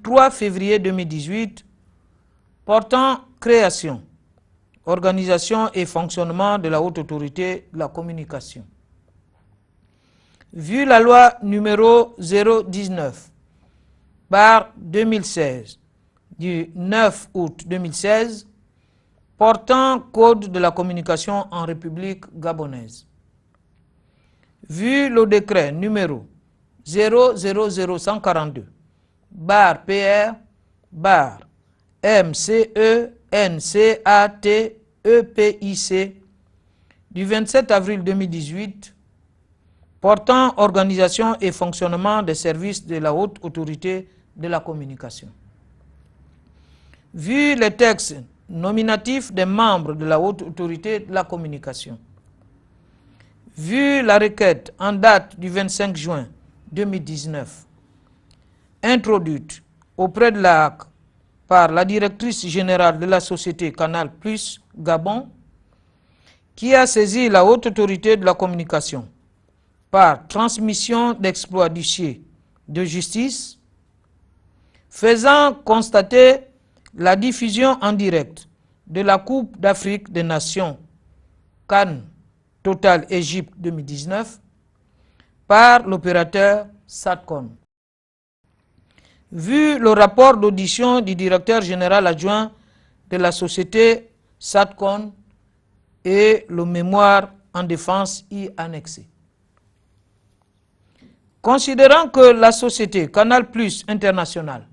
3 février 2018 portant création, organisation et fonctionnement de la Haute Autorité de la Communication. Vu la loi numéro 019/2016 du 9 août 2016 portant Code de la communication en République gabonaise. Vu le décret numéro 00050-PR/MCE-NCAT-EPIC du 27 avril 2018 portant organisation et fonctionnement des services de la Haute Autorité de la Communication. Vu les textes nominatifs des membres de la Haute Autorité de la Communication. Vu la requête en date du 25 juin 2019, introduite auprès de l'AAC par la directrice générale de la société Canal Plus Gabon, qui a saisi la Haute Autorité de la Communication par transmission d'exploit d'huissier de justice, faisant constater la diffusion en direct de la Coupe d'Afrique des Nations CAN Total Égypte 2019 par l'opérateur SATCOM. Vu le rapport d'audition du directeur général adjoint de la société SATCOM et le mémoire en défense y annexé. Considérant que la société Canal Plus International,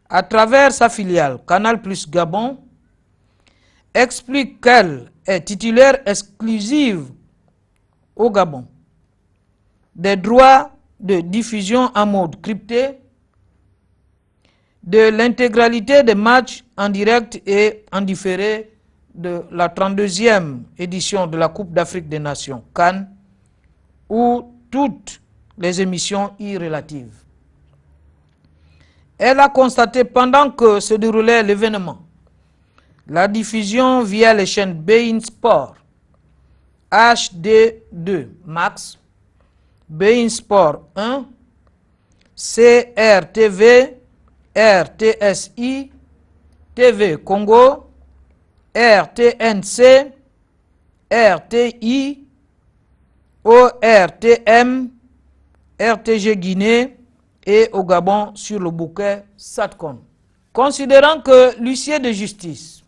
à travers sa filiale Canal Plus Gabon, explique qu'elle est titulaire exclusive au Gabon des droits de diffusion en mode crypté de l'intégralité des matchs en direct et en différé de la 32e édition de la Coupe d'Afrique des Nations CAN ou toutes les émissions y relatives. Elle a constaté pendant que se déroulait l'événement la diffusion via les chaînes beIN Sport, HD2 Max, beIN Sport 1, CRTV, RTSI, TV Congo, RTNC, RTI, ORTM, RTG Guinée et au Gabon sur le bouquet SATCOM. Considérant que l'huissier de justice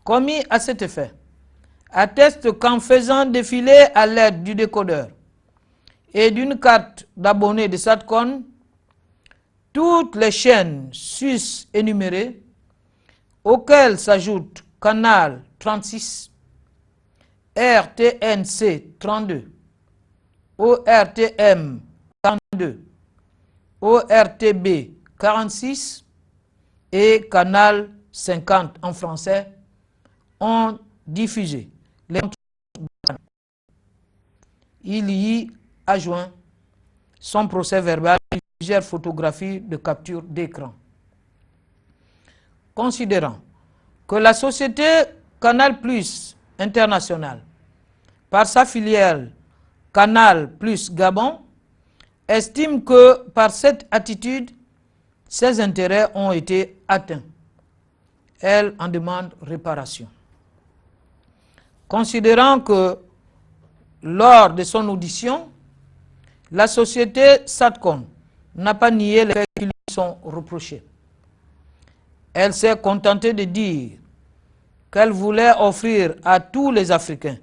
commis à cet effet atteste qu'en faisant défiler à l'aide du décodeur et d'une carte d'abonné de SATCOM toutes les chaînes sus énumérées, auxquelles s'ajoutent Canal 36, RTNC 32, ORTM 42, ORTB 46 et Canal 50 en français ont diffusé les il y adjoint son procès verbal et plusieurs photographies de capture d'écran. Considérant que la société Canal Plus International, par sa filiale Canal Plus Gabon, estime que par cette attitude, ses intérêts ont été atteints. Elle en demande réparation. Considérant que lors de son audition, la société SATCOM n'a pas nié les faits qui lui sont reprochés. Elle s'est contentée de dire qu'elle voulait offrir à tous les Africains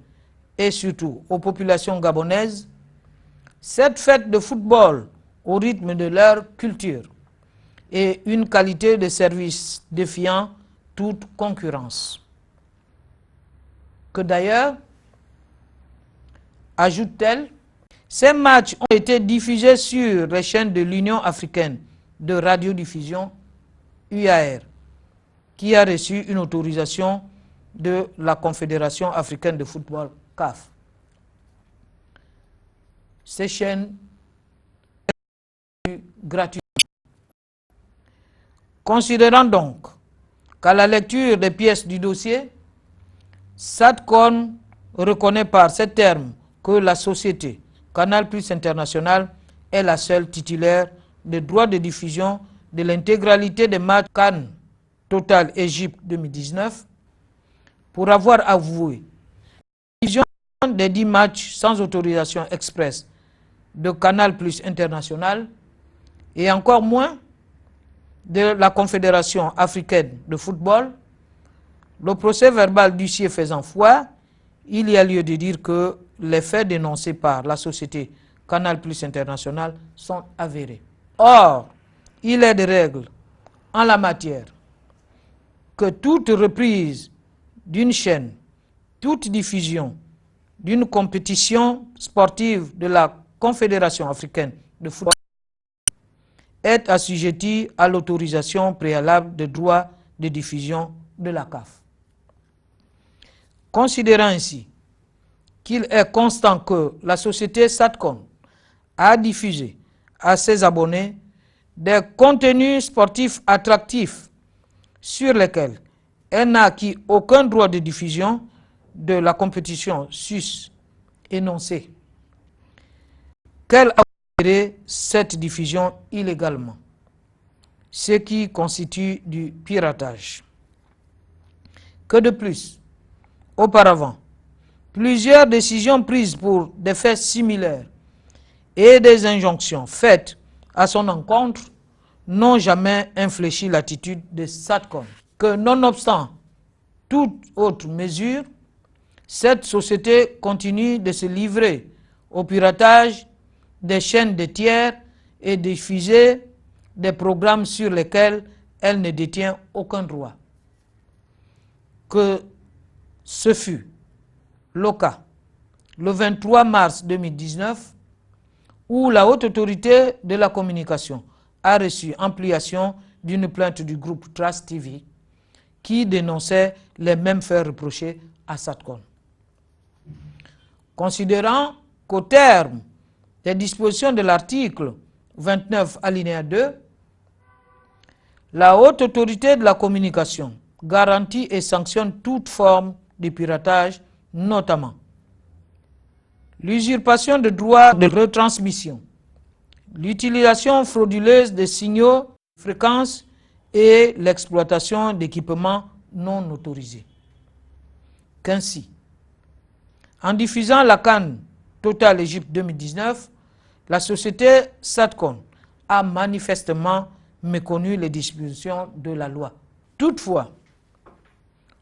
et surtout aux populations gabonaises cette fête de football au rythme de leur culture et une qualité de service défiant toute concurrence. Que d'ailleurs, ajoute-t-elle, ces matchs ont été diffusés sur les chaînes de l'Union africaine de radiodiffusion, UAR, qui a reçu une autorisation de la Confédération africaine de football, CAF. Ces chaînes sont gratuites. Considérant donc qu'à la lecture des pièces du dossier, SATCOM reconnaît par ces termes que la société Canal Plus International est la seule titulaire des droits de diffusion de l'intégralité des matchs CAN Total Égypte 2019 pour avoir avoué la diffusion des 10 matchs sans autorisation express de Canal Plus International et encore moins de la Confédération africaine de football. Le procès verbal d'huissier faisant foi, il y a lieu de dire que les faits dénoncés par la société Canal Plus International sont avérés. Or, il est de règle en la matière que toute reprise d'une chaîne, toute diffusion d'une compétition sportive de la Confédération africaine de football est assujettie à l'autorisation préalable de droit de diffusion de la CAF. Considérant ainsi qu'il est constant que la société SATCOM a diffusé à ses abonnés des contenus sportifs attractifs sur lesquels elle n'a acquis aucun droit de diffusion de la compétition sus énoncée, qu'elle a opéré cette diffusion illégalement, ce qui constitue du piratage. Que de plus, auparavant, plusieurs décisions prises pour des faits similaires et des injonctions faites à son encontre n'ont jamais infléchi l'attitude de SATCOM. Que nonobstant toute autre mesure, cette société continue de se livrer au piratage des chaînes de tiers et diffuser des programmes sur lesquels elle ne détient aucun droit. Que ce fut le cas le 23 mars 2019 où la Haute Autorité de la Communication a reçu ampliation d'une plainte du groupe Trust TV qui dénonçait les mêmes faits reprochés à SATCOM. Considérant qu'au terme des dispositions de l'article 29 alinéa 2, la Haute Autorité de la Communication garantit et sanctionne toute forme de piratage, notamment l'usurpation de droits de retransmission, l'utilisation frauduleuse des signaux de fréquence et l'exploitation d'équipements non autorisés. Qu'ainsi, en diffusant la CAN Total Égypte 2019, la société SATCOM a manifestement méconnu les dispositions de la loi. Toutefois,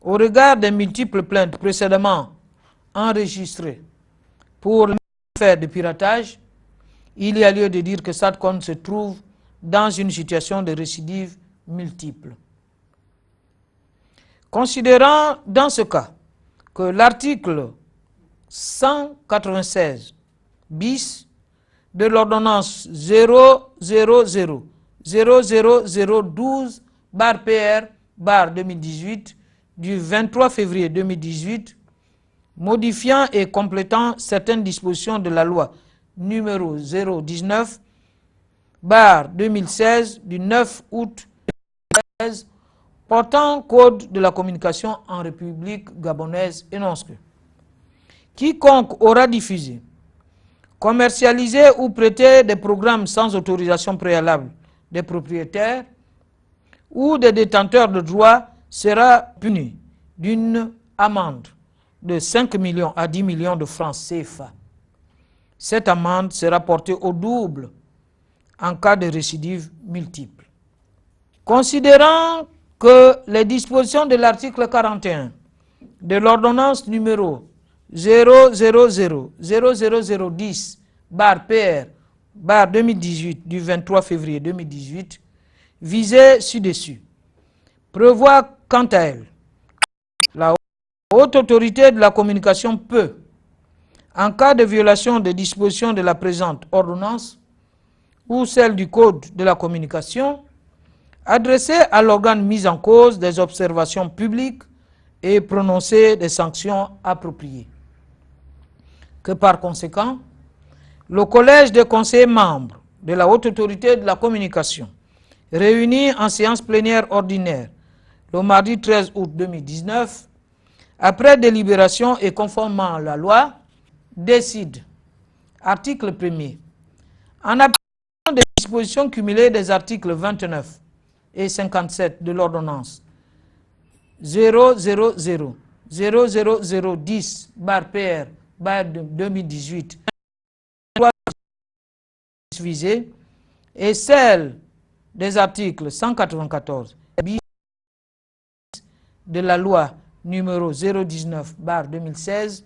au regard des multiples plaintes précédemment enregistrées pour les faits de piratage, il y a lieu de dire que SATCOM se trouve dans une situation de récidive multiple. Considérant dans ce cas que l'article 196 bis de l'ordonnance 00012/PR/2018 du 23 février 2018 modifiant et complétant certaines dispositions de la loi numéro 019/2016 du 9 août 2016 portant code de la communication en République gabonaise énonce que quiconque aura diffusé, commercialisé ou prêté des programmes sans autorisation préalable des propriétaires ou des détenteurs de droits sera puni d'une amende de 5 millions à 10 millions de francs CFA. Cette amende sera portée au double en cas de récidive multiple. Considérant que les dispositions de l'article 41 de l'ordonnance numéro 00010/PR/2018 du 23 février 2018 visée ci-dessus prévoit quant à elle la Haute Autorité de la Communication peut, en cas de violation des dispositions de la présente ordonnance ou celle du Code de la communication, adresser à l'organe mis en cause des observations publiques et prononcer des sanctions appropriées. Que par conséquent, le Collège des conseillers membres de la Haute Autorité de la Communication, réuni en séance plénière ordinaire le mardi 13 août 2019, après délibération et conformément à la loi, décide, article 1er, en application des dispositions cumulées des articles 29 et 57 de l'ordonnance 00010/PR 2018 visée et celle des articles 194 de la loi numéro 019/2016